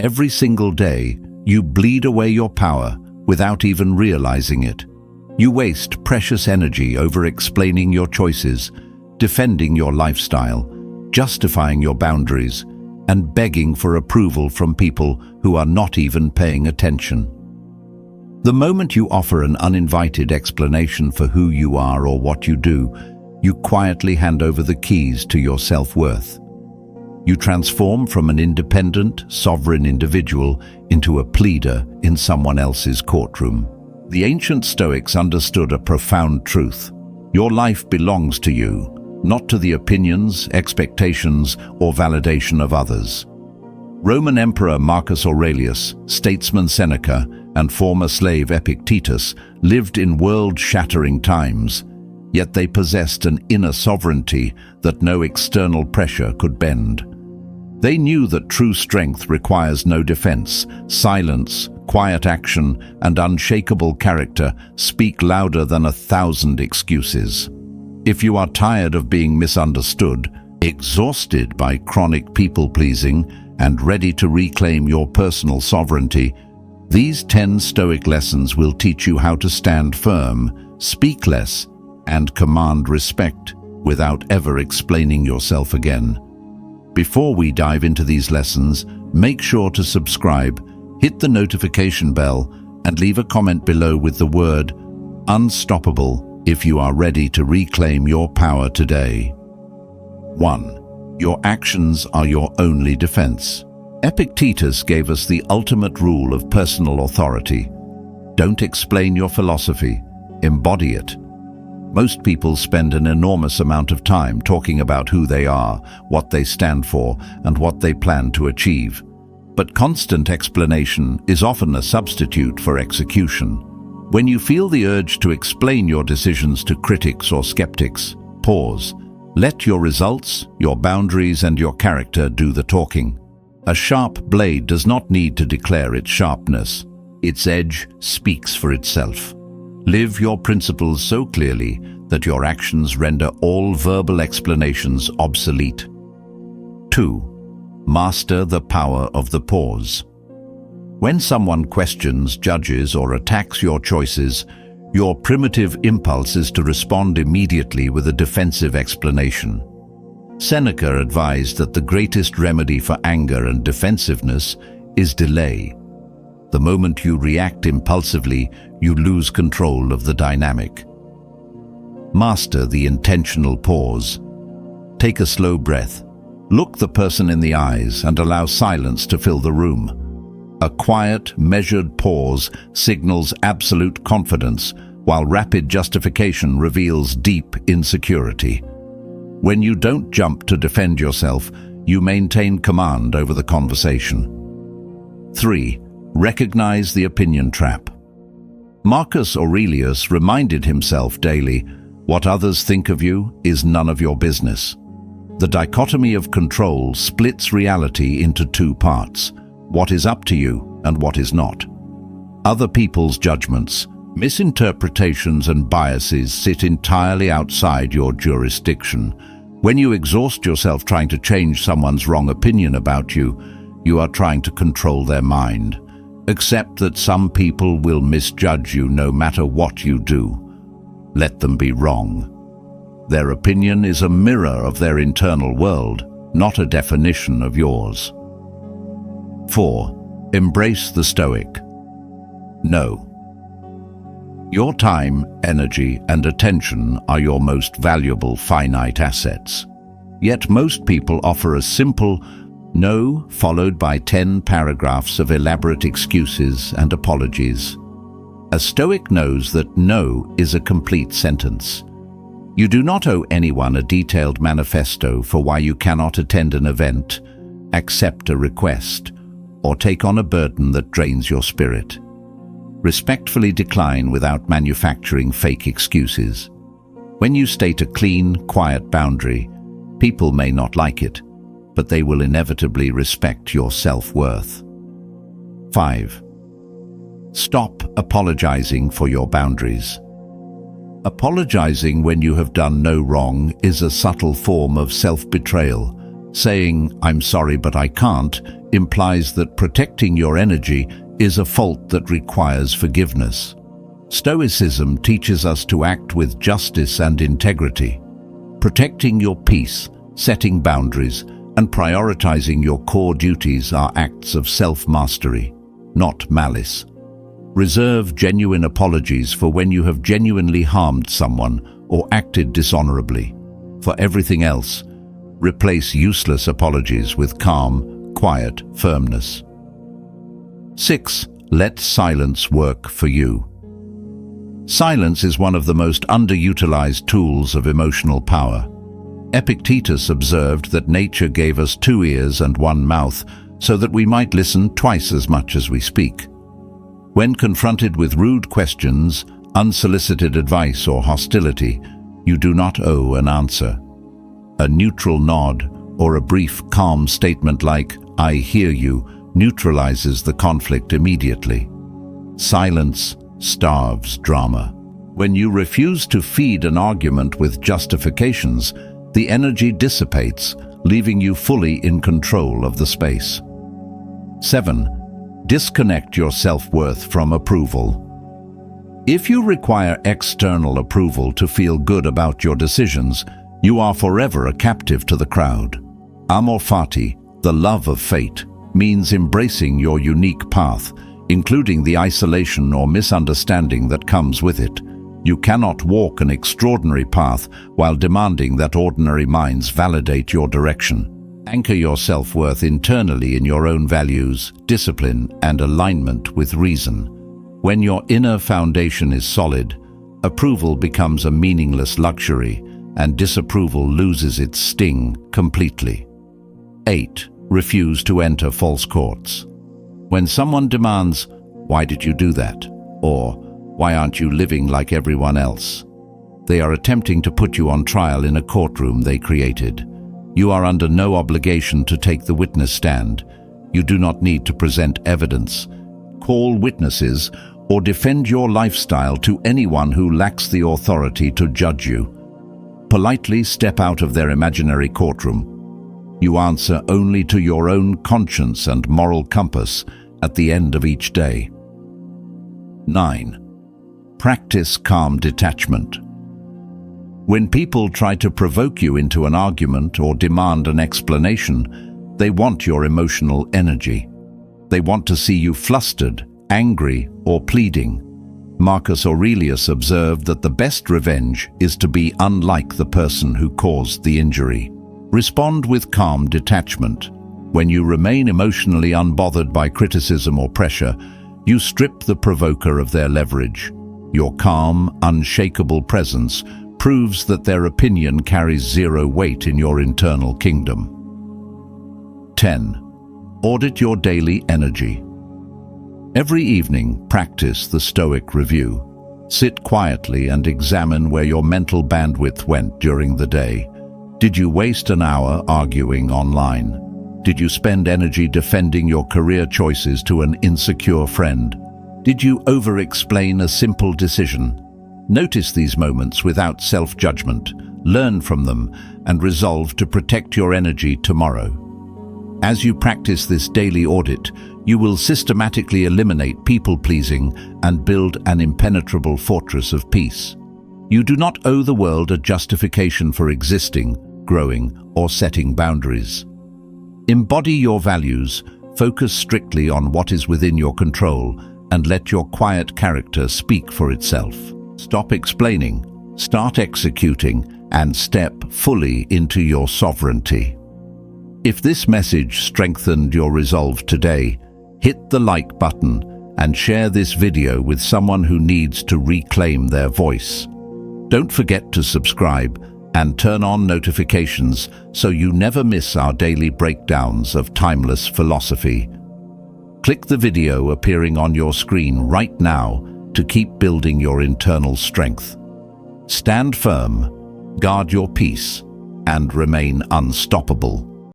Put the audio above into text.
Every single day, you bleed away your power without even realizing it. You waste precious energy over explaining your choices, defending your lifestyle, justifying your boundaries, and begging for approval from people who are not even paying attention. The moment you offer an uninvited explanation for who you are or what you do, you quietly hand over the keys to your self-worth. You transform from an independent, sovereign individual into a pleader in someone else's courtroom. The ancient Stoics understood a profound truth. Your life belongs to you, not to the opinions, expectations, or validation of others. Roman Emperor Marcus Aurelius, statesman Seneca, and former slave Epictetus lived in world-shattering times, yet they possessed an inner sovereignty that no external pressure could bend. They knew that true strength requires no defense. Silence, quiet action, and unshakable character speak louder than 1,000 excuses. If you are tired of being misunderstood, exhausted by chronic people-pleasing, and ready to reclaim your personal sovereignty, these 10 Stoic lessons will teach you how to stand firm, speak less, and command respect without ever explaining yourself again. Before we dive into these lessons, make sure to subscribe, hit the notification bell, and leave a comment below with the word unstoppable if you are ready to reclaim your power today. 1. Your actions are your only defense. Epictetus gave us the ultimate rule of personal authority. Don't explain your philosophy, embody it. Most people spend an enormous amount of time talking about who they are, what they stand for, and what they plan to achieve. But constant explanation is often a substitute for execution. When you feel the urge to explain your decisions to critics or skeptics, pause. Let your results, your boundaries, and your character do the talking. A sharp blade does not need to declare its sharpness. Its edge speaks for itself. Live your principles so clearly that your actions render all verbal explanations obsolete. 2. Master the power of the pause. When someone questions, judges, or attacks your choices, your primitive impulse is to respond immediately with a defensive explanation. Seneca advised that the greatest remedy for anger and defensiveness is delay. The moment you react impulsively, you lose control of the dynamic. Master the intentional pause. Take a slow breath. Look the person in the eyes and allow silence to fill the room. A quiet, measured pause signals absolute confidence, while rapid justification reveals deep insecurity. When you don't jump to defend yourself, you maintain command over the conversation. 3. Recognize the opinion trap. Marcus Aurelius reminded himself daily, what others think of you is none of your business. The dichotomy of control splits reality into two parts, what is up to you and what is not. Other people's judgments, misinterpretations, and biases sit entirely outside your jurisdiction. When you exhaust yourself trying to change someone's wrong opinion about you, you are trying to control their mind. Accept that some people will misjudge you no matter what you do. Let them be wrong. Their opinion is a mirror of their internal world, not a definition of yours. 4. Embrace the Stoic. No. Your time, energy, and attention are your most valuable finite assets. Yet most people offer a simple no followed by 10 paragraphs of elaborate excuses and apologies. A Stoic knows that no is a complete sentence. You do not owe anyone a detailed manifesto for why you cannot attend an event, accept a request, or take on a burden that drains your spirit. Respectfully decline without manufacturing fake excuses. When you state a clean, quiet boundary, people may not like it, but they will inevitably respect your self-worth. 5. Stop apologizing for your boundaries. Apologizing when you have done no wrong is a subtle form of self-betrayal, Saying, "I'm sorry but I can't," implies that protecting your energy is a fault that requires forgiveness. Stoicism teaches us to act with justice and integrity. Protecting your peace, setting boundaries, and prioritizing your core duties are acts of self-mastery, not malice. Reserve genuine apologies for when you have genuinely harmed someone or acted dishonorably. For everything else, replace useless apologies with calm, quiet firmness. 6. Let silence work for you. Silence is one of the most underutilized tools of emotional power. Epictetus observed that nature gave us 2 ears and 1 mouth so that we might listen twice as much as we speak. When confronted with rude questions, unsolicited advice, or hostility, you do not owe an answer. A neutral nod or a brief, calm statement like, "I hear you," neutralizes the conflict immediately. Silence starves drama. When you refuse to feed an argument with justifications, the energy dissipates, leaving you fully in control of the space. 7. Disconnect your self-worth from approval. If you require external approval to feel good about your decisions, you are forever a captive to the crowd. Amor fati, the love of fate, means embracing your unique path, including the isolation or misunderstanding that comes with it. You cannot walk an extraordinary path while demanding that ordinary minds validate your direction. Anchor your self-worth internally in your own values, discipline, and alignment with reason. When your inner foundation is solid, approval becomes a meaningless luxury, and disapproval loses its sting completely. 8. Refuse to enter false courts. When someone demands, "Why did you do that?" or "Why aren't you living like everyone else?" they are attempting to put you on trial in a courtroom they created. You are under no obligation to take the witness stand. You do not need to present evidence, call witnesses, or defend your lifestyle to anyone who lacks the authority to judge you. Politely step out of their imaginary courtroom. You answer only to your own conscience and moral compass at the end of each day. 9. Practice calm detachment. When people try to provoke you into an argument or demand an explanation, they want your emotional energy. They want to see you flustered, angry, or pleading. Marcus Aurelius observed that the best revenge is to be unlike the person who caused the injury. Respond with calm detachment. When you remain emotionally unbothered by criticism or pressure, you strip the provoker of their leverage. Your calm, unshakable presence proves that their opinion carries zero weight in your internal kingdom. 10. Audit your daily energy. Every evening, practice the Stoic review. Sit quietly and examine where your mental bandwidth went during the day. Did you waste an hour arguing online? Did you spend energy defending your career choices to an insecure friend? Did you over-explain a simple decision? Notice these moments without self-judgment, learn from them, and resolve to protect your energy tomorrow. As you practice this daily audit, you will systematically eliminate people-pleasing and build an impenetrable fortress of peace. You do not owe the world a justification for existing, growing, or setting boundaries. Embody your values, focus strictly on what is within your control, and let your quiet character speak for itself. Stop explaining, start executing, and step fully into your sovereignty. If this message strengthened your resolve today, hit the like button and share this video with someone who needs to reclaim their voice. Don't forget to subscribe and turn on notifications so you never miss our daily breakdowns of timeless philosophy. Click the video appearing on your screen right now to keep building your internal strength. Stand firm, guard your peace, and remain unstoppable.